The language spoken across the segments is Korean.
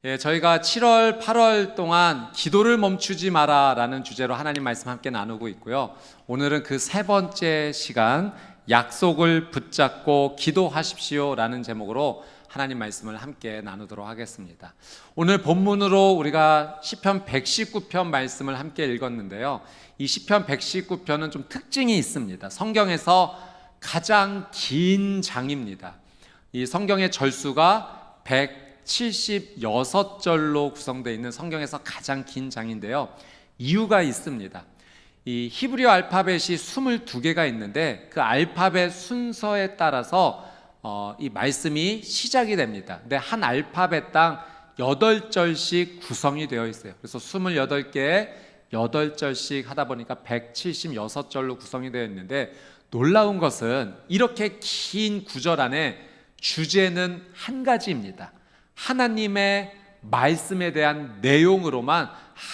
저희가 7월, 8월 동안 기도를 멈추지 마라 라는 주제로 하나님 말씀 함께 나누고 있고요. 오늘은 그 세 번째 시간, 약속을 붙잡고 기도하십시오 라는 제목으로 하나님 말씀을 함께 나누도록 하겠습니다. 오늘 본문으로 우리가 시편 119편 말씀을 함께 읽었는데요. 이 시편 119편은 좀 특징이 있습니다. 성경에서 가장 긴 장입니다. 이 성경의 절수가 176절로 구성되어 있는 성경에서 가장 긴 장인데요. 이유가 있습니다. 이 히브리어 알파벳이 22개가 있는데 그 알파벳 순서에 따라서 이 말씀이 시작이 됩니다. 근데 한 알파벳당 8절씩 구성이 되어 있어요. 그래서 28개에 8절씩 하다 보니까 176절로 구성이 되어 있는데, 놀라운 것은 이렇게 긴 구절 안에 주제는 한 가지입니다. 하나님의 말씀에 대한 내용으로만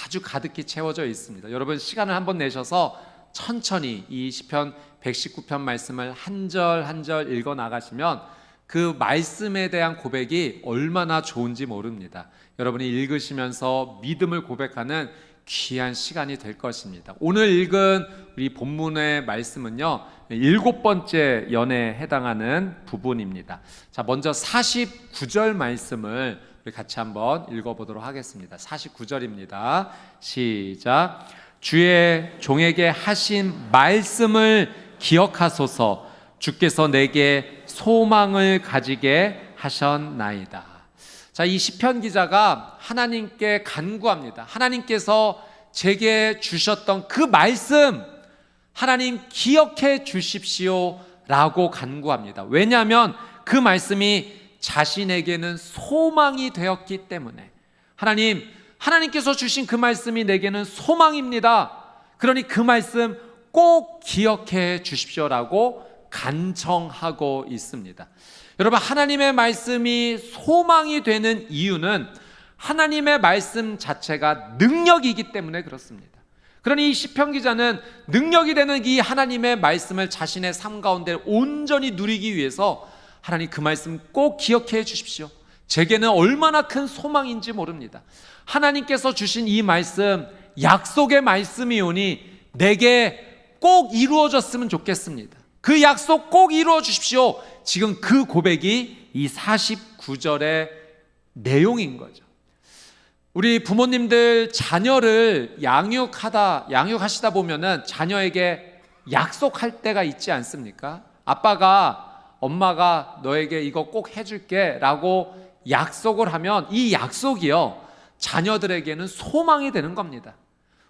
아주 가득히 채워져 있습니다. 여러분, 시간을 한번 내셔서 천천히 이 시편 119편 말씀을 한 절 한 절 읽어 나가시면 그 말씀에 대한 고백이 얼마나 좋은지 모릅니다. 여러분이 읽으시면서 믿음을 고백하는 귀한 시간이 될 것입니다. 오늘 읽은 우리 본문의 말씀은요, 7번째 연에 해당하는 부분입니다. 자, 먼저 49절 말씀을 우리 같이 한번 읽어보도록 하겠습니다. 49절입니다. 시작. 주의 종에게 하신 말씀을 기억하소서. 주께서 내게 소망을 가지게 하셨나이다. 자, 이 시편 기자가 하나님께 간구합니다. 하나님께서 제게 주셨던 그 말씀, 하나님 기억해 주십시오 라고 간구합니다. 왜냐하면 그 말씀이 자신에게는 소망이 되었기 때문에. 하나님께서 주신 그 말씀이 내게는 소망입니다. 그러니 그 말씀 꼭 기억해 주십시오라고 간청하고 있습니다. 여러분, 하나님의 말씀이 소망이 되는 이유는 하나님의 말씀 자체가 능력이기 때문에 그렇습니다. 그러니 이 시편 기자는 능력이 되는 이 하나님의 말씀을 자신의 삶 가운데 온전히 누리기 위해서 하나님 그 말씀 꼭 기억해 주십시오. 제게는 얼마나 큰 소망인지 모릅니다. 하나님께서 주신 이 말씀, 약속의 말씀이오니 내게 꼭 이루어졌으면 좋겠습니다. 그 약속 꼭 이루어 주십시오. 지금 그 고백이 이 49절의 내용인 거죠. 우리 부모님들 자녀를 양육하시다 보면은 자녀에게 약속할 때가 있지 않습니까? 엄마가 너에게 이거 꼭 해줄게 라고 약속을 하면 이 약속이요, 자녀들에게는 소망이 되는 겁니다.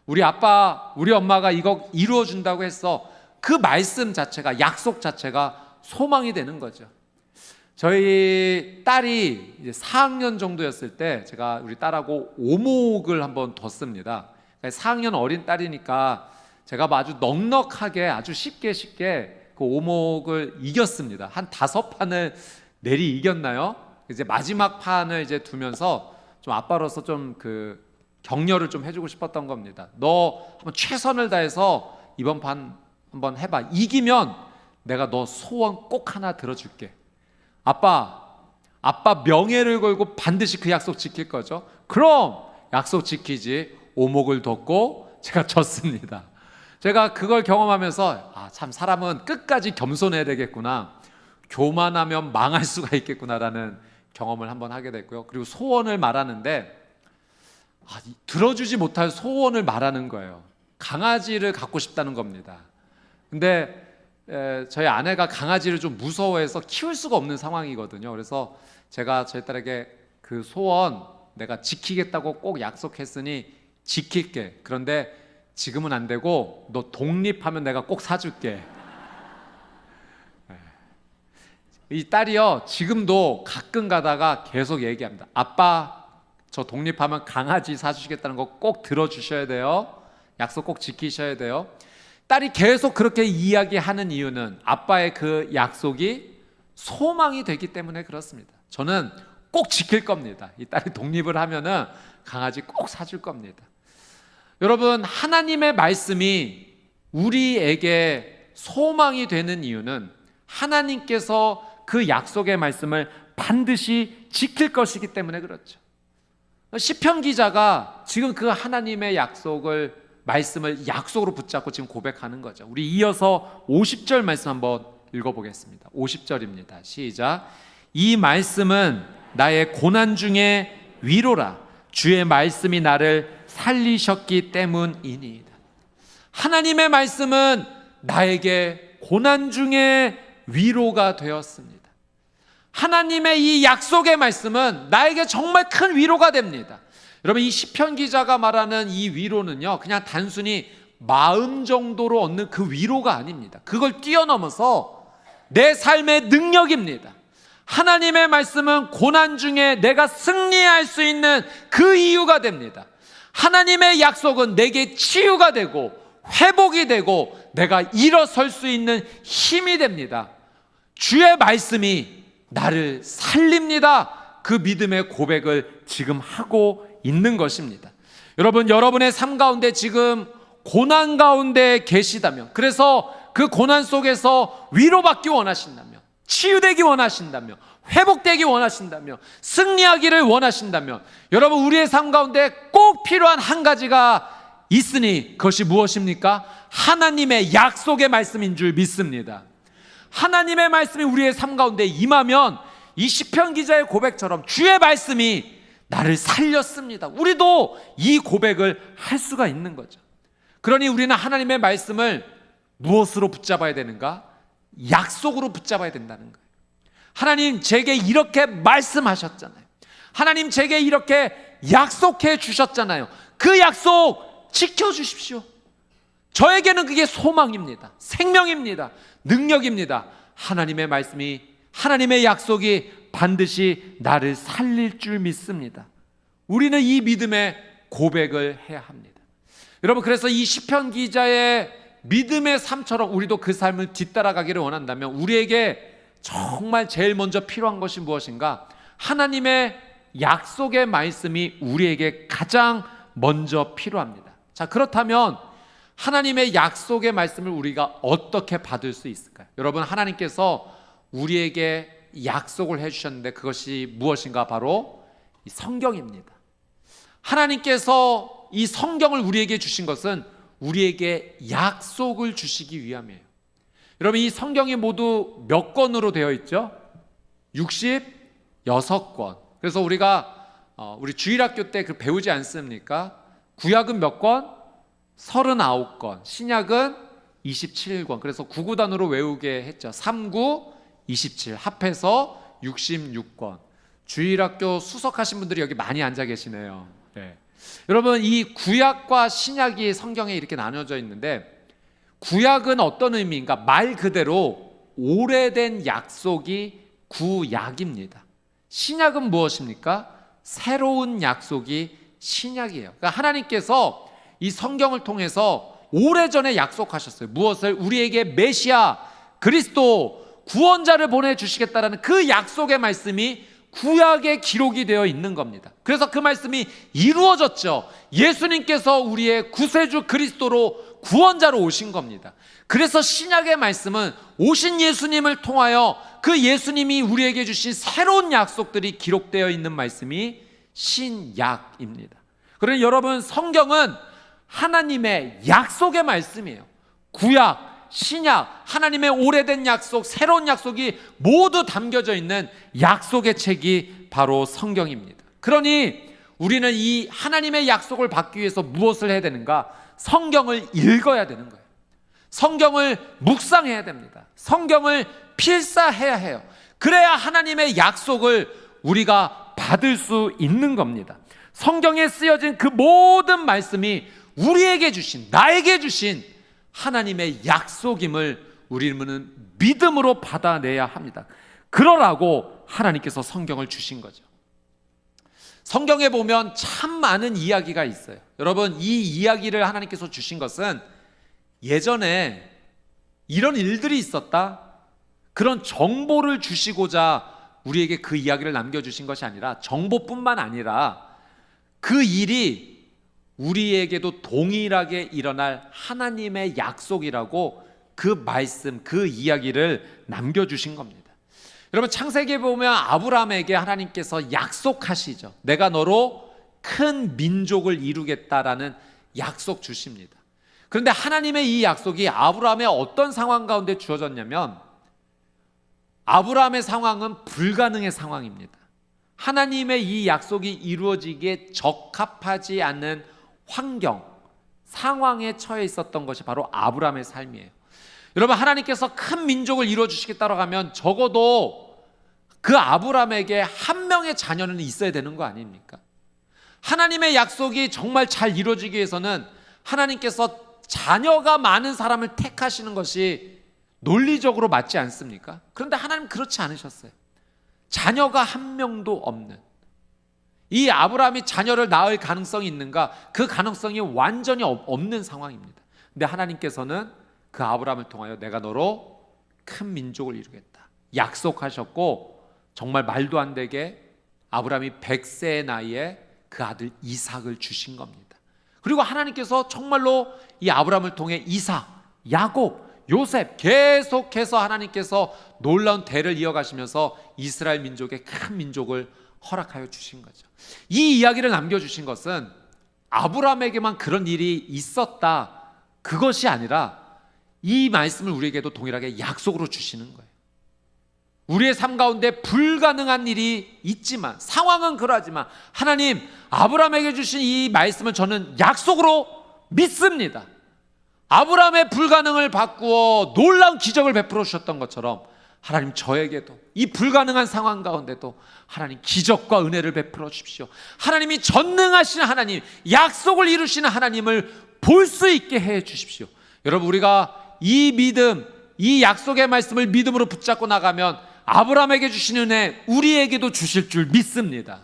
우리 엄마가 이거 이루어 준다고 해서 그 말씀 자체가, 약속 자체가 소망이 되는 거죠. 저희 딸이 이제 4학년 정도였을 때 제가 우리 딸하고 오목을 한번 뒀습니다. 4학년 어린 딸이니까 제가 아주 넉넉하게, 아주 쉽게 그 오목을 이겼습니다. 한 5판을 내리 이겼나요? 이제 마지막 판을 이제 두면서 좀 아빠로서 좀 그 격려를 좀 해주고 싶었던 겁니다. 너 한번 최선을 다해서 이번 판 한번 해봐. 이기면 내가 너 소원 꼭 하나 들어줄게. 아빠 명예를 걸고 반드시 그 약속 지킬 거죠? 그럼 약속 지키지. 오목을 뒀고 제가 졌습니다. 제가 그걸 경험하면서 참 사람은 끝까지 겸손해야 되겠구나, 교만하면 망할 수가 있겠구나라는 경험을 한번 하게 됐고요. 그리고 소원을 말하는데 들어주지 못할 소원을 말하는 거예요. 강아지를 갖고 싶다는 겁니다. 근데 저희 아내가 강아지를 좀 무서워해서 키울 수가 없는 상황이거든요. 그래서 제가 저희 딸에게 그 소원 내가 지키겠다고 꼭 약속했으니 지킬게. 그런데 지금은 안 되고 너 독립하면 내가 꼭 사줄게. 이 딸이요, 지금도 가끔 가다가 계속 얘기합니다. 아빠, 저 독립하면 강아지 사주시겠다는 거 꼭 들어주셔야 돼요. 약속 꼭 지키셔야 돼요. 딸이 계속 그렇게 이야기하는 이유는 아빠의 그 약속이 소망이 되기 때문에 그렇습니다. 저는 꼭 지킬 겁니다. 이 딸이 독립을 하면은 강아지 꼭 사줄 겁니다. 여러분, 하나님의 말씀이 우리에게 소망이 되는 이유는 하나님께서 그 약속의 말씀을 반드시 지킬 것이기 때문에 그렇죠. 시편 기자가 지금 그 하나님의 말씀을 약속으로 붙잡고 지금 고백하는 거죠. 우리 이어서 50절 말씀 한번 읽어보겠습니다. 50절입니다. 시작. 이 말씀은 나의 고난 중에 위로라. 주의 말씀이 나를 살리셨기 때문이니이다. 하나님의 말씀은 나에게 고난 중에 위로가 되었습니다. 하나님의 이 약속의 말씀은 나에게 정말 큰 위로가 됩니다. 여러분, 이 시편 기자가 말하는 이 위로는요, 그냥 단순히 마음 정도로 얻는 그 위로가 아닙니다. 그걸 뛰어넘어서 내 삶의 능력입니다. 하나님의 말씀은 고난 중에 내가 승리할 수 있는 그 이유가 됩니다. 하나님의 약속은 내게 치유가 되고 회복이 되고 내가 일어설 수 있는 힘이 됩니다. 주의 말씀이 나를 살립니다. 그 믿음의 고백을 지금 하고 있는 것입니다. 여러분, 여러분의 삶 가운데 지금 고난 가운데 계시다면, 그래서 그 고난 속에서 위로받기 원하신다면, 치유되기 원하신다면, 회복되기 원하신다면, 승리하기를 원하신다면, 여러분, 우리의 삶 가운데 꼭 필요한 한 가지가 있으니 그것이 무엇입니까? 하나님의 약속의 말씀인 줄 믿습니다. 하나님의 말씀이 우리의 삶 가운데 임하면 이 시편 기자의 고백처럼 주의 말씀이 나를 살렸습니다. 우리도 이 고백을 할 수가 있는 거죠. 그러니 우리는 하나님의 말씀을 무엇으로 붙잡아야 되는가? 약속으로 붙잡아야 된다는 거예요. 하나님 제게 이렇게 말씀하셨잖아요. 하나님 제게 이렇게 약속해 주셨잖아요. 그 약속 지켜주십시오. 저에게는 그게 소망입니다. 생명입니다. 능력입니다. 하나님의 말씀이, 하나님의 약속이 반드시 나를 살릴 줄 믿습니다. 우리는 이 믿음의 고백을 해야 합니다. 여러분, 그래서 이 시편 기자의 믿음의 삶처럼 우리도 그 삶을 뒤따라가기를 원한다면 우리에게 정말 제일 먼저 필요한 것이 무엇인가? 하나님의 약속의 말씀이 우리에게 가장 먼저 필요합니다. 자, 그렇다면 하나님의 약속의 말씀을 우리가 어떻게 받을 수 있을까요? 여러분, 하나님께서 우리에게 약속을 해주셨는데 그것이 무엇인가? 바로 이 성경입니다. 하나님께서 이 성경을 우리에게 주신 것은 우리에게 약속을 주시기 위함이에요. 여러분, 이 성경이 모두 몇 권으로 되어 있죠? 66권. 그래서 우리가 우리 주일학교 때 그 배우지 않습니까? 구약은 몇 권? 39권. 신약은 27권. 그래서 구구단으로 외우게 했죠. 39, 27 합해서 66권. 주일학교 수석하신 분들이 여기 많이 앉아 계시네요. 네. 여러분, 이 구약과 신약이 성경에 이렇게 나눠져 있는데, 구약은 어떤 의미인가? 말 그대로 오래된 약속이 구약입니다. 신약은 무엇입니까? 새로운 약속이 신약이에요. 그러니까 하나님께서 이 성경을 통해서 오래전에 약속하셨어요. 무엇을? 우리에게 메시아, 그리스도, 구원자를 보내주시겠다라는 그 약속의 말씀이 구약에 기록이 되어 있는 겁니다. 그래서 그 말씀이 이루어졌죠. 예수님께서 우리의 구세주 그리스도로 구원자로 오신 겁니다. 그래서 신약의 말씀은 오신 예수님을 통하여 그 예수님이 우리에게 주신 새로운 약속들이 기록되어 있는 말씀이 신약입니다. 그러니 여러분, 성경은 하나님의 약속의 말씀이에요. 구약, 신약, 하나님의 오래된 약속, 새로운 약속이 모두 담겨져 있는 약속의 책이 바로 성경입니다. 그러니 우리는 이 하나님의 약속을 받기 위해서 무엇을 해야 되는가? 성경을 읽어야 되는 거예요. 성경을 묵상해야 됩니다. 성경을 필사해야 해요. 그래야 하나님의 약속을 우리가 받을 수 있는 겁니다. 성경에 쓰여진 그 모든 말씀이 우리에게 주신, 나에게 주신 하나님의 약속임을 우리는 믿음으로 받아내야 합니다. 그러라고 하나님께서 성경을 주신 거죠. 성경에 보면 참 많은 이야기가 있어요. 여러분, 이 이야기를 하나님께서 주신 것은 예전에 이런 일들이 있었다, 그런 정보를 주시고자 우리에게 그 이야기를 남겨주신 것이 아니라, 정보뿐만 아니라 그 일이 우리에게도 동일하게 일어날 하나님의 약속이라고 그 말씀, 그 이야기를 남겨주신 겁니다. 여러분, 창세기에 보면 아브라함에게 하나님께서 약속하시죠. 내가 너로 큰 민족을 이루겠다라는 약속 주십니다. 그런데 하나님의 이 약속이 아브라함의 어떤 상황 가운데 주어졌냐면, 아브라함의 상황은 불가능의 상황입니다. 하나님의 이 약속이 이루어지기에 적합하지 않은 환경, 상황에 처해 있었던 것이 바로 아브라함의 삶이에요. 여러분, 하나님께서 큰 민족을 이루어주시겠다고 하면 적어도 그 아브라함에게 한 명의 자녀는 있어야 되는 거 아닙니까? 하나님의 약속이 정말 잘 이루어지기 위해서는 하나님께서 자녀가 많은 사람을 택하시는 것이 논리적으로 맞지 않습니까? 그런데 하나님 그렇지 않으셨어요. 자녀가 한 명도 없는, 이 아브라함이 자녀를 낳을 가능성이 있는가? 그 가능성이 완전히 없는 상황입니다. 근데 하나님께서는 그 아브라함을 통하여 내가 너로 큰 민족을 이루겠다 약속하셨고, 정말 말도 안 되게 아브라함이 100세의 나이에 그 아들 이삭을 주신 겁니다. 그리고 하나님께서 정말로 이 아브라함을 통해 이삭, 야곱, 요셉 계속해서 하나님께서 놀라운 대를 이어가시면서 이스라엘 민족의 큰 민족을 허락하여 주신 거죠. 이 이야기를 남겨주신 것은 아브라함에게만 그런 일이 있었다, 그것이 아니라 이 말씀을 우리에게도 동일하게 약속으로 주시는 거예요. 우리의 삶 가운데 불가능한 일이 있지만, 상황은 그러하지만 하나님, 아브라함에게 주신 이 말씀을 저는 약속으로 믿습니다. 아브라함의 불가능을 바꾸어 놀라운 기적을 베풀어 주셨던 것처럼 하나님, 저에게도 이 불가능한 상황 가운데도 하나님 기적과 은혜를 베풀어 주십시오. 하나님이 전능하신 하나님, 약속을 이루시는 하나님을 볼 수 있게 해 주십시오. 여러분, 우리가 이 믿음, 이 약속의 말씀을 믿음으로 붙잡고 나가면 아브라함에게 주신 은혜 우리에게도 주실 줄 믿습니다.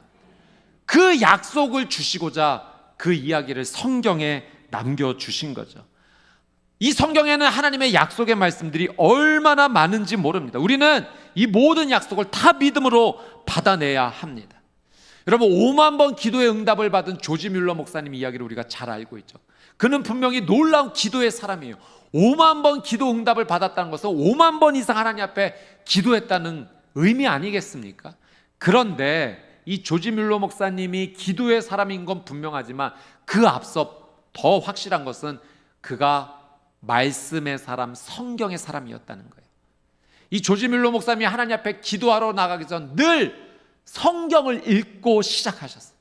그 약속을 주시고자 그 이야기를 성경에 남겨주신 거죠. 이 성경에는 하나님의 약속의 말씀들이 얼마나 많은지 모릅니다. 우리는 이 모든 약속을 다 믿음으로 받아내야 합니다. 여러분, 5만 번 기도의 응답을 받은 조지 뮬러 목사님 이야기를 우리가 잘 알고 있죠. 그는 분명히 놀라운 기도의 사람이에요. 5만 번 기도 응답을 받았다는 것은 5만 번 이상 하나님 앞에 기도했다는 의미 아니겠습니까? 그런데 이 조지 뮬러 목사님이 기도의 사람인 건 분명하지만 그 앞서 더 확실한 것은 그가 말씀의 사람, 성경의 사람이었다는 거예요. 이 조지 뮬러 목사님이 하나님 앞에 기도하러 나가기 전 늘 성경을 읽고 시작하셨어요.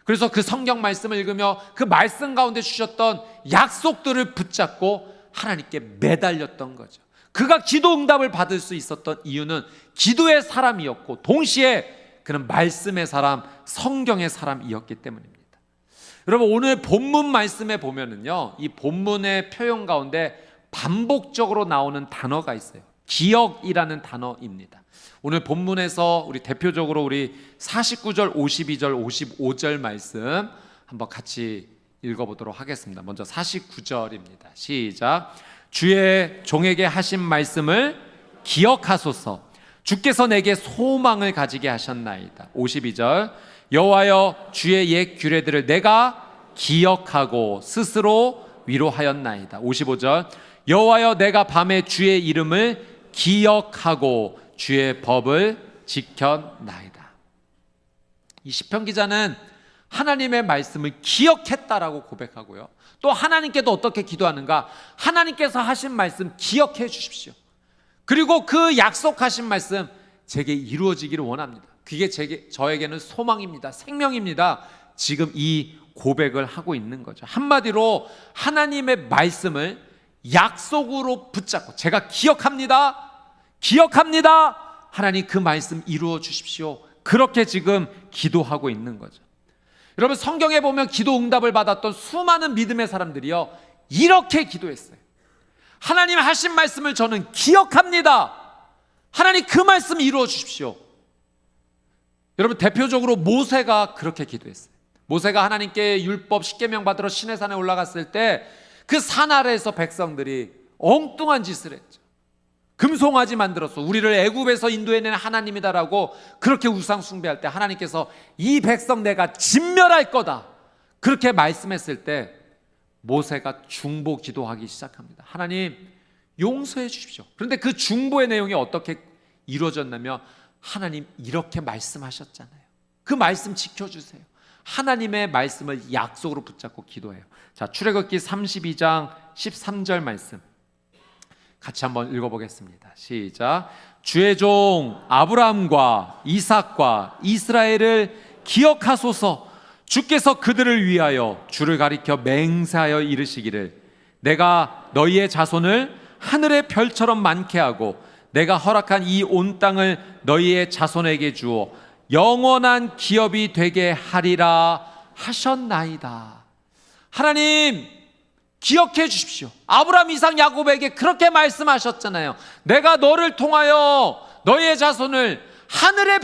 그래서 그 성경 말씀을 읽으며 그 말씀 가운데 주셨던 약속들을 붙잡고 하나님께 매달렸던 거죠. 그가 기도 응답을 받을 수 있었던 이유는 기도의 사람이었고, 동시에 그는 말씀의 사람, 성경의 사람이었기 때문입니다. 여러분, 오늘 본문 말씀에 보면은요, 이 본문의 표현 가운데 반복적으로 나오는 단어가 있어요. 기억이라는 단어입니다. 오늘 본문에서 우리 대표적으로 우리 49절, 52절, 55절 말씀 한번 같이 읽어보도록 하겠습니다. 먼저 49절입니다. 시작. 주의 종에게 하신 말씀을 기억하소서. 주께서 내게 소망을 가지게 하셨나이다. 52절. 여호와여, 주의 옛 규례들을 내가 기억하고 스스로 위로하였나이다. 55절. 여호와여, 내가 밤에 주의 이름을 기억하고 주의 법을 지켰나이다. 이 시편 기자는 하나님의 말씀을 기억했다라고 고백하고요, 또 하나님께도 어떻게 기도하는가? 하나님께서 하신 말씀 기억해 주십시오. 그리고 그 약속하신 말씀 제게 이루어지기를 원합니다. 그게 저에게는 소망입니다. 생명입니다. 지금 이 고백을 하고 있는 거죠. 한마디로 하나님의 말씀을 약속으로 붙잡고, 제가 기억합니다. 하나님, 그 말씀 이루어 주십시오. 그렇게 지금 기도하고 있는 거죠. 여러분, 성경에 보면 기도 응답을 받았던 수많은 믿음의 사람들이요, 이렇게 기도했어요. 하나님 하신 말씀을 저는 기억합니다. 하나님, 그 말씀 이루어 주십시오. 여러분, 대표적으로 모세가 그렇게 기도했어요. 모세가 하나님께 율법 10계명 받으러 시내산에 올라갔을 때 그 산 아래에서 백성들이 엉뚱한 짓을 했죠. 금송아지 만들어서 우리를 애굽에서 인도해낸 하나님이다라고 그렇게 우상 숭배할 때 하나님께서 이 백성 내가 진멸할 거다, 그렇게 말씀했을 때 모세가 중보 기도하기 시작합니다. 하나님, 용서해 주십시오. 그런데 그 중보의 내용이 어떻게 이루어졌냐면, 하나님 이렇게 말씀하셨잖아요. 그 말씀 지켜주세요. 하나님의 말씀을 약속으로 붙잡고 기도해요. 자, 출애굽기 32장 13절 말씀 같이 한번 읽어보겠습니다. 시작. 주의 종 아브라함과 이삭과 이스라엘을 기억하소서. 주께서 그들을 위하여 주를 가리켜 맹세하여 이르시기를 내가 너희의 자손을 하늘의 별처럼 많게 하고 내가 허락한 이 온 땅을 너희의 자손에게 주어 영원한 기업이 되게 하리라 하셨나이다. 하나님 기억해 주십시오. 아브라함, 이삭, 야곱에게 그렇게 말씀하셨잖아요. 내가 너를 통하여 너희의 자손을 하늘의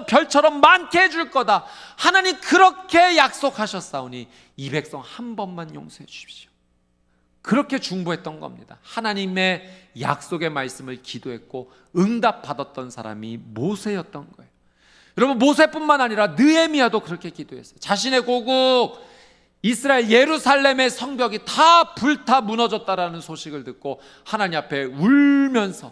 별처럼 많게 해줄 거다. 하나님 그렇게 약속하셨사오니 이 백성 한 번만 용서해 주십시오. 그렇게 중보했던 겁니다. 하나님의 약속의 말씀을 기도했고 응답받았던 사람이 모세였던 거예요. 여러분, 모세뿐만 아니라 느헤미야도 그렇게 기도했어요. 자신의 고국 이스라엘 예루살렘의 성벽이 다 불타 무너졌다라는 소식을 듣고 하나님 앞에 울면서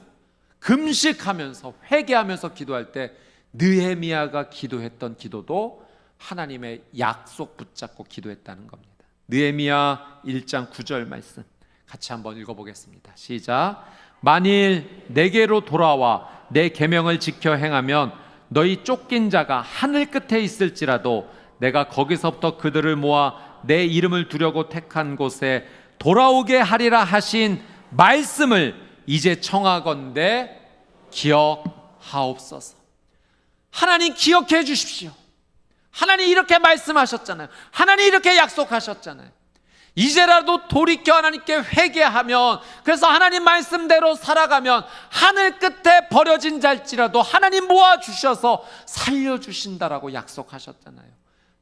금식하면서 회개하면서 기도할 때 느헤미야가 기도했던 기도도 하나님의 약속 붙잡고 기도했다는 겁니다. 느헤미야 1장 9절 말씀 같이 한번 읽어보겠습니다. 시작. 만일 내게로 돌아와 내 계명을 지켜 행하면 너희 쫓긴 자가 하늘 끝에 있을지라도 내가 거기서부터 그들을 모아 내 이름을 두려고 택한 곳에 돌아오게 하리라 하신 말씀을 이제 청하건대 기억하옵소서. 하나님 기억해 주십시오. 하나님 이렇게 말씀하셨잖아요. 하나님 이렇게 약속하셨잖아요. 이제라도 돌이켜 하나님께 회개하면, 그래서 하나님 말씀대로 살아가면 하늘 끝에 버려진 자일지라도 하나님 모아주셔서 살려주신다라고 약속하셨잖아요.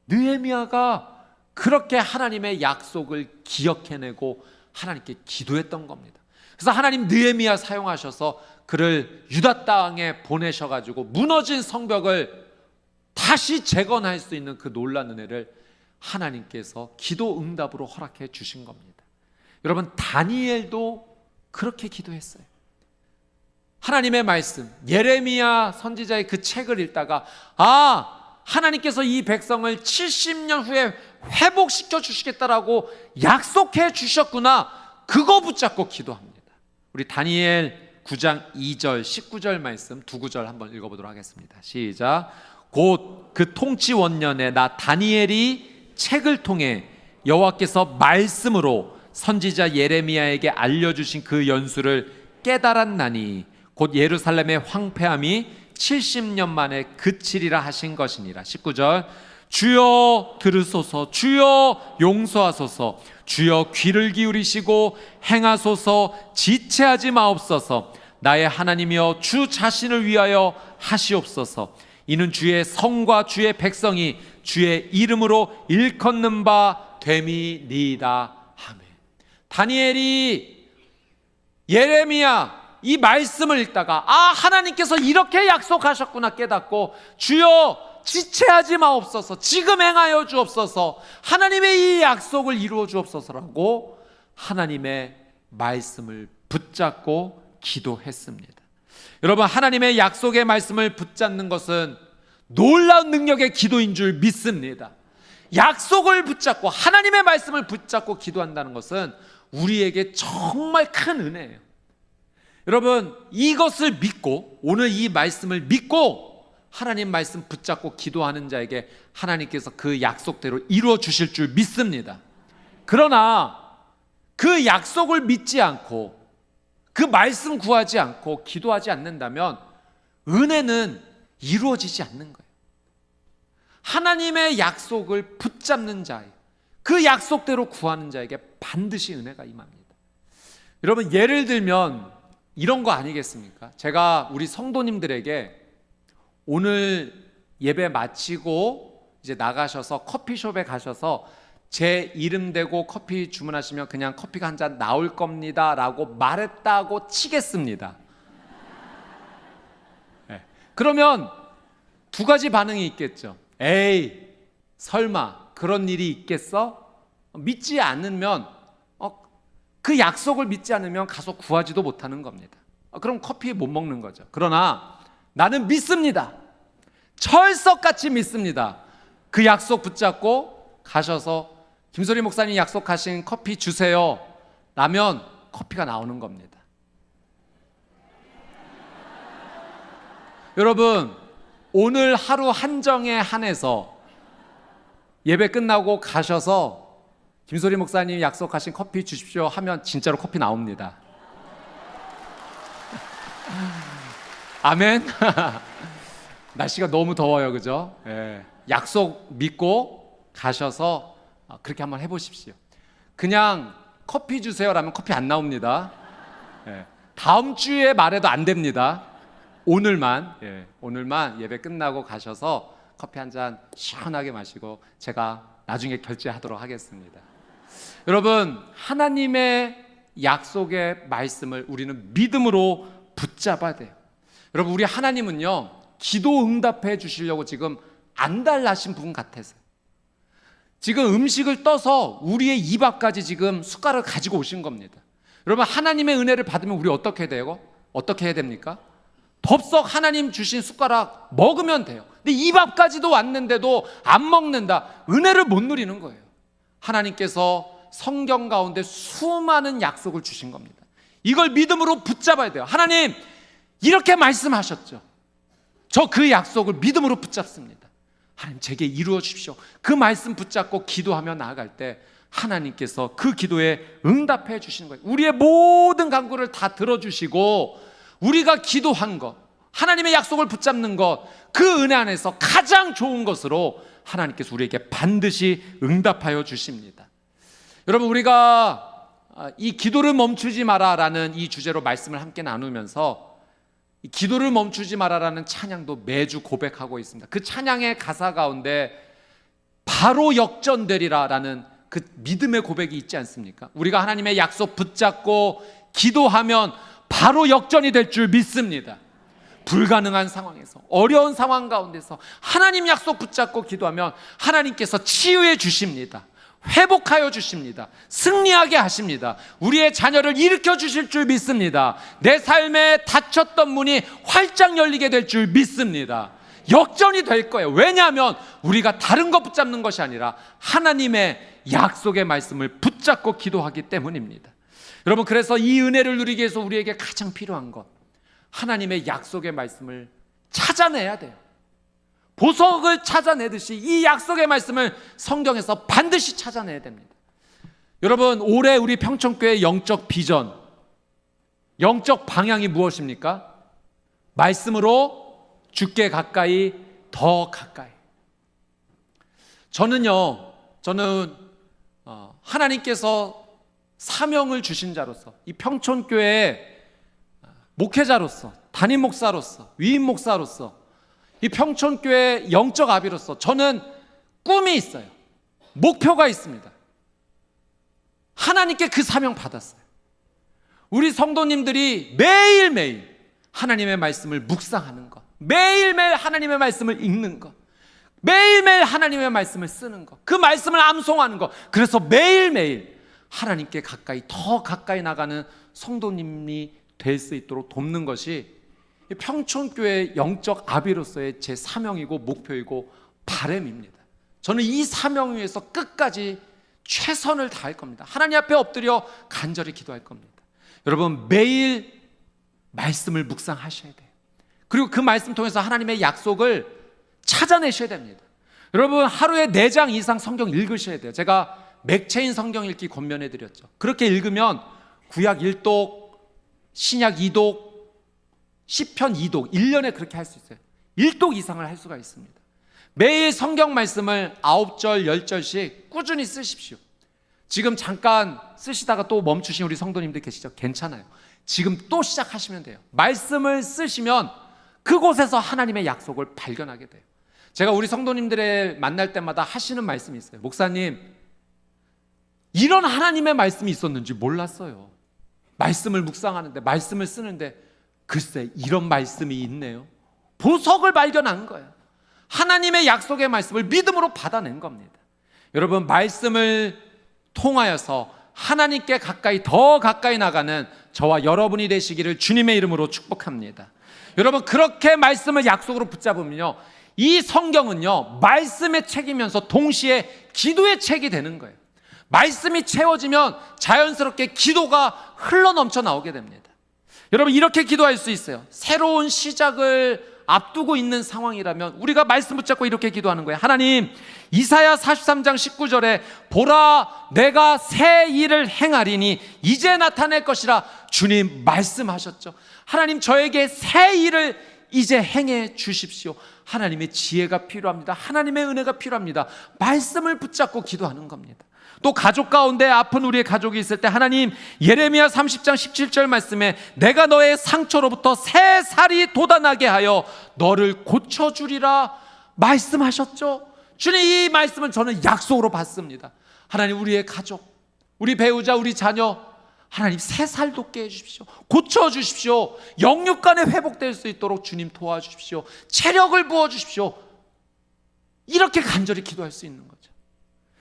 느헤미야가 그렇게 하나님의 약속을 기억해내고 하나님께 기도했던 겁니다. 그래서 하나님 느헤미야 사용하셔서 그를 유다 땅에 보내셔가지고 무너진 성벽을 다시 재건할 수 있는 그 놀라운 은혜를 하나님께서 기도 응답으로 허락해 주신 겁니다. 여러분, 다니엘도 그렇게 기도했어요. 하나님의 말씀, 예레미야 선지자의 그 책을 읽다가 하나님께서 이 백성을 70년 후에 회복시켜 주시겠다라고 약속해 주셨구나. 그거 붙잡고 기도합니다. 우리 다니엘 9장 2절 19절 말씀 두 구절 한번 읽어보도록 하겠습니다. 시작. 곧 그 통치 원년에 나 다니엘이 책을 통해 여호와께서 말씀으로 선지자 예레미야에게 알려주신 그 연수를 깨달았나니 곧 예루살렘의 황폐함이 70년 만에 그치리라 하신 것이니라. 19절. 주여 들으소서, 주여 용서하소서, 주여 귀를 기울이시고 행하소서, 지체하지 마옵소서. 나의 하나님이여 주 자신을 위하여 하시옵소서. 이는 주의 성과 주의 백성이 주의 이름으로 일컫는 바 됨이니이다. 아멘. 다니엘이 예레미야 이 말씀을 읽다가 하나님께서 이렇게 약속하셨구나 깨닫고 주여 지체하지 마옵소서, 지금 행하여 주옵소서, 하나님의 이 약속을 이루어 주옵소서라고 하나님의 말씀을 붙잡고 기도했습니다. 여러분, 하나님의 약속의 말씀을 붙잡는 것은 놀라운 능력의 기도인 줄 믿습니다. 약속을 붙잡고 하나님의 말씀을 붙잡고 기도한다는 것은 우리에게 정말 큰 은혜예요. 여러분, 이것을 믿고 오늘 이 말씀을 믿고 하나님 말씀 붙잡고 기도하는 자에게 하나님께서 그 약속대로 이루어 주실 줄 믿습니다. 그러나 그 약속을 믿지 않고 그 말씀 구하지 않고 기도하지 않는다면 은혜는 이루어지지 않는 거예요. 하나님의 약속을 붙잡는 자, 그 약속대로 구하는 자에게 반드시 은혜가 임합니다. 여러분, 예를 들면 이런 거 아니겠습니까? 제가 우리 성도님들에게 오늘 예배 마치고 이제 나가셔서 커피숍에 가셔서 제 이름 대고 커피 주문하시면 그냥 커피가 한 잔 나올 겁니다 라고 말했다고 치겠습니다. 네. 그러면 두 가지 반응이 있겠죠. 에이, 설마 그런 일이 있겠어? 믿지 않으면 그 약속을 믿지 않으면 가서 구하지도 못하는 겁니다. 그럼 커피 못 먹는 거죠. 그러나 나는 믿습니다. 철석같이 믿습니다. 그 약속 붙잡고 가셔서 김소리 목사님 약속하신 커피 주세요 라면 커피가 나오는 겁니다. 여러분, 오늘 하루 한정에 한해서 예배 끝나고 가셔서 김소리 목사님 약속하신 커피 주십시오 하면 진짜로 커피 나옵니다. 아멘. 날씨가 너무 더워요, 그죠? 예. 약속 믿고 가셔서 그렇게 한번 해보십시오. 그냥 커피 주세요라면 커피 안 나옵니다. 예. 다음 주에 말해도 안 됩니다. 오늘만 예배 끝나고 가셔서 커피 한 잔 시원하게 마시고 제가 나중에 결제하도록 하겠습니다. 여러분, 하나님의 약속의 말씀을 우리는 믿음으로 붙잡아야 돼요. 여러분, 우리 하나님은요, 기도 응답해 주시려고 지금 안달나신 분 같아서요. 지금 음식을 떠서 우리의 입 앞까지 지금 숟가락을 가지고 오신 겁니다. 여러분, 하나님의 은혜를 받으면 우리 어떻게 해야 됩니까? 덥석 하나님 주신 숟가락 먹으면 돼요. 근데 입 앞까지도 왔는데도 안 먹는다. 은혜를 못 누리는 거예요. 하나님께서 성경 가운데 수많은 약속을 주신 겁니다. 이걸 믿음으로 붙잡아야 돼요. 하나님, 이렇게 말씀하셨죠. 저 그 약속을 믿음으로 붙잡습니다. 하나님, 제게 이루어 주십시오. 그 말씀 붙잡고 기도하며 나아갈 때 하나님께서 그 기도에 응답해 주시는 거예요. 우리의 모든 간구를 다 들어주시고 우리가 기도한 것, 하나님의 약속을 붙잡는 것, 그 은혜 안에서 가장 좋은 것으로 하나님께서 우리에게 반드시 응답하여 주십니다. 여러분, 우리가 이 기도를 멈추지 마라라는 이 주제로 말씀을 함께 나누면서 이 기도를 멈추지 마라라는 찬양도 매주 고백하고 있습니다. 그 찬양의 가사 가운데 바로 역전되리라라는 그 믿음의 고백이 있지 않습니까? 우리가 하나님의 약속 붙잡고 기도하면 바로 역전이 될 줄 믿습니다. 불가능한 상황에서, 어려운 상황 가운데서 하나님 약속 붙잡고 기도하면 하나님께서 치유해 주십니다. 회복하여 주십니다. 승리하게 하십니다. 우리의 자녀를 일으켜 주실 줄 믿습니다. 내 삶에 닫혔던 문이 활짝 열리게 될 줄 믿습니다. 역전이 될 거예요. 왜냐하면 우리가 다른 것 붙잡는 것이 아니라 하나님의 약속의 말씀을 붙잡고 기도하기 때문입니다. 여러분, 그래서 이 은혜를 누리기 위해서 우리에게 가장 필요한 것, 하나님의 약속의 말씀을 찾아내야 돼요. 보석을 찾아내듯이 이 약속의 말씀을 성경에서 반드시 찾아내야 됩니다. 여러분, 올해 우리 평촌교회의 영적 비전, 영적 방향이 무엇입니까? 말씀으로 주께 가까이, 더 가까이. 저는 하나님께서 사명을 주신 자로서, 이 평촌교회의 목회자로서, 담임 목사로서, 위임 목사로서, 이 평촌교회 영적 아비로서 저는 꿈이 있어요. 목표가 있습니다. 하나님께 그 사명 받았어요. 우리 성도님들이 매일매일 하나님의 말씀을 묵상하는 것, 매일매일 하나님의 말씀을 읽는 것, 매일매일 하나님의 말씀을 쓰는 것, 그 말씀을 암송하는 것, 그래서 매일매일 하나님께 가까이, 더 가까이 나가는 성도님이 될 수 있도록 돕는 것이 평촌교회 영적 아비로서의 제 사명이고 목표이고 바람입니다. 저는 이 사명 위에서 끝까지 최선을 다할 겁니다. 하나님 앞에 엎드려 간절히 기도할 겁니다. 여러분, 매일 말씀을 묵상하셔야 돼요. 그리고 그 말씀 통해서 하나님의 약속을 찾아내셔야 됩니다. 여러분, 하루에 4장 이상 성경 읽으셔야 돼요. 제가 맥체인 성경 읽기 권면해 드렸죠. 그렇게 읽으면 구약 1독, 신약 2독, 시편 2독, 1년에 그렇게 할 수 있어요. 1독 이상을 할 수가 있습니다. 매일 성경 말씀을 9절, 10절씩 꾸준히 쓰십시오. 지금 잠깐 쓰시다가 또 멈추신 우리 성도님들 계시죠? 괜찮아요. 지금 또 시작하시면 돼요. 말씀을 쓰시면 그곳에서 하나님의 약속을 발견하게 돼요. 제가 우리 성도님들을 만날 때마다 하시는 말씀이 있어요. 목사님, 이런 하나님의 말씀이 있었는지 몰랐어요. 말씀을 묵상하는데, 말씀을 쓰는데 글쎄 이런 말씀이 있네요. 보석을 발견한 거예요. 하나님의 약속의 말씀을 믿음으로 받아낸 겁니다. 여러분, 말씀을 통하여서 하나님께 가까이, 더 가까이 나가는 저와 여러분이 되시기를 주님의 이름으로 축복합니다. 여러분, 그렇게 말씀을 약속으로 붙잡으면요, 이 성경은요, 말씀의 책이면서 동시에 기도의 책이 되는 거예요. 말씀이 채워지면 자연스럽게 기도가 흘러넘쳐 나오게 됩니다. 여러분, 이렇게 기도할 수 있어요. 새로운 시작을 앞두고 있는 상황이라면 우리가 말씀 붙잡고 이렇게 기도하는 거예요. 하나님, 이사야 43장 19절에 보라, 내가 새 일을 행하리니 이제 나타낼 것이라 주님 말씀하셨죠. 하나님, 저에게 새 일을 이제 행해 주십시오. 하나님의 지혜가 필요합니다. 하나님의 은혜가 필요합니다. 말씀을 붙잡고 기도하는 겁니다. 또 가족 가운데 아픈 우리의 가족이 있을 때 하나님, 예레미야 30장 17절 말씀에 내가 너의 상처로부터 새 살이 돋아나게 하여 너를 고쳐주리라 말씀하셨죠. 주님, 이 말씀은 저는 약속으로 받습니다. 하나님, 우리의 가족, 우리 배우자, 우리 자녀, 하나님 새 살 돋게 해주십시오. 고쳐주십시오. 영육간에 회복될 수 있도록 주님 도와주십시오. 체력을 부어주십시오. 이렇게 간절히 기도할 수 있는 거죠.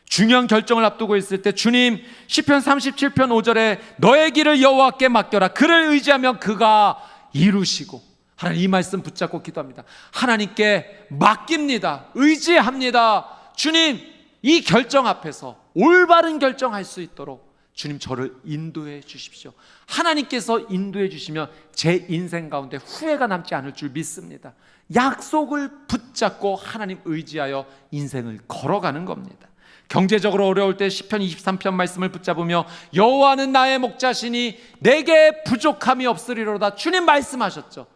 중요한 결정을 앞두고 있을 때 주님, 시편 37편 5절에 너의 길을 여호와께 맡겨라. 그를 의지하면 그가 이루시고. 하나님, 이 말씀 붙잡고 기도합니다. 하나님께 맡깁니다. 의지합니다. 주님, 이 결정 앞에서 올바른 결정할 수 있도록 주님 저를 인도해 주십시오. 하나님께서 인도해 주시면 제 인생 가운데 후회가 남지 않을 줄 믿습니다. 약속을 붙잡고 하나님 의지하여 인생을 걸어가는 겁니다. 경제적으로 어려울 때 시편 23편 말씀을 붙잡으며 여호와는 나의 목자시니 내게 부족함이 없으리로다. 주님 말씀하셨죠.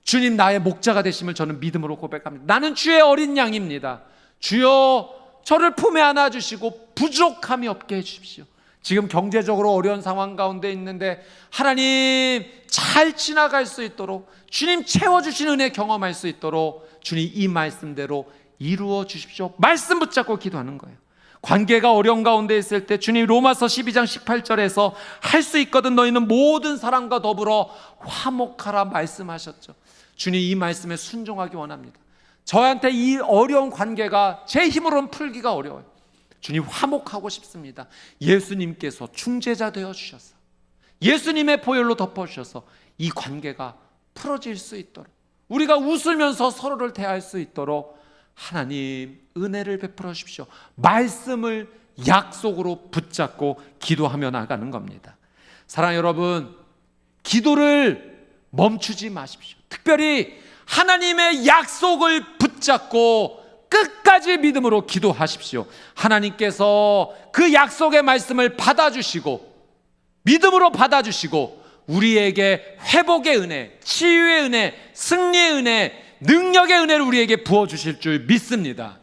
주님, 나의 목자가 되심을 저는 믿음으로 고백합니다. 나는 주의 어린 양입니다. 주여, 저를 품에 안아주시고 부족함이 없게 해주십시오. 지금 경제적으로 어려운 상황 가운데 있는데 하나님, 잘 지나갈 수 있도록 주님 채워주신 은혜 경험할 수 있도록 주님 이 말씀대로 이루어 주십시오. 말씀 붙잡고 기도하는 거예요. 관계가 어려운 가운데 있을 때 주님, 로마서 12장 18절에서 할 수 있거든 너희는 모든 사람과 더불어 화목하라 말씀하셨죠. 주님, 이 말씀에 순종하기 원합니다. 저한테 이 어려운 관계가 제 힘으로는 풀기가 어려워요. 주님, 화목하고 싶습니다. 예수님께서 중재자 되어 주셔서 예수님의 보혈로 덮어주셔서 이 관계가 풀어질 수 있도록, 우리가 웃으면서 서로를 대할 수 있도록 하나님 은혜를 베풀어 주십시오. 말씀을 약속으로 붙잡고 기도하며 나가는 겁니다. 사랑하는 여러분, 기도를 멈추지 마십시오. 특별히 하나님의 약속을 붙잡고 끝까지 믿음으로 기도하십시오. 하나님께서 그 약속의 말씀을 받아주시고 믿음으로 받아주시고 우리에게 회복의 은혜, 치유의 은혜, 승리의 은혜, 능력의 은혜를 우리에게 부어주실 줄 믿습니다.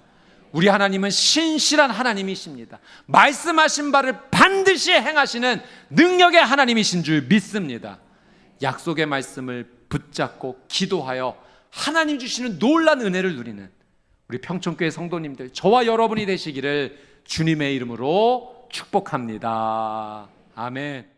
우리 하나님은 신실한 하나님이십니다. 말씀하신 바를 반드시 행하시는 능력의 하나님이신 줄 믿습니다. 약속의 말씀을 붙잡고 기도하여 하나님 주시는 놀라운 은혜를 누리는 우리 평촌교회 성도님들, 저와 여러분이 되시기를 주님의 이름으로 축복합니다. 아멘.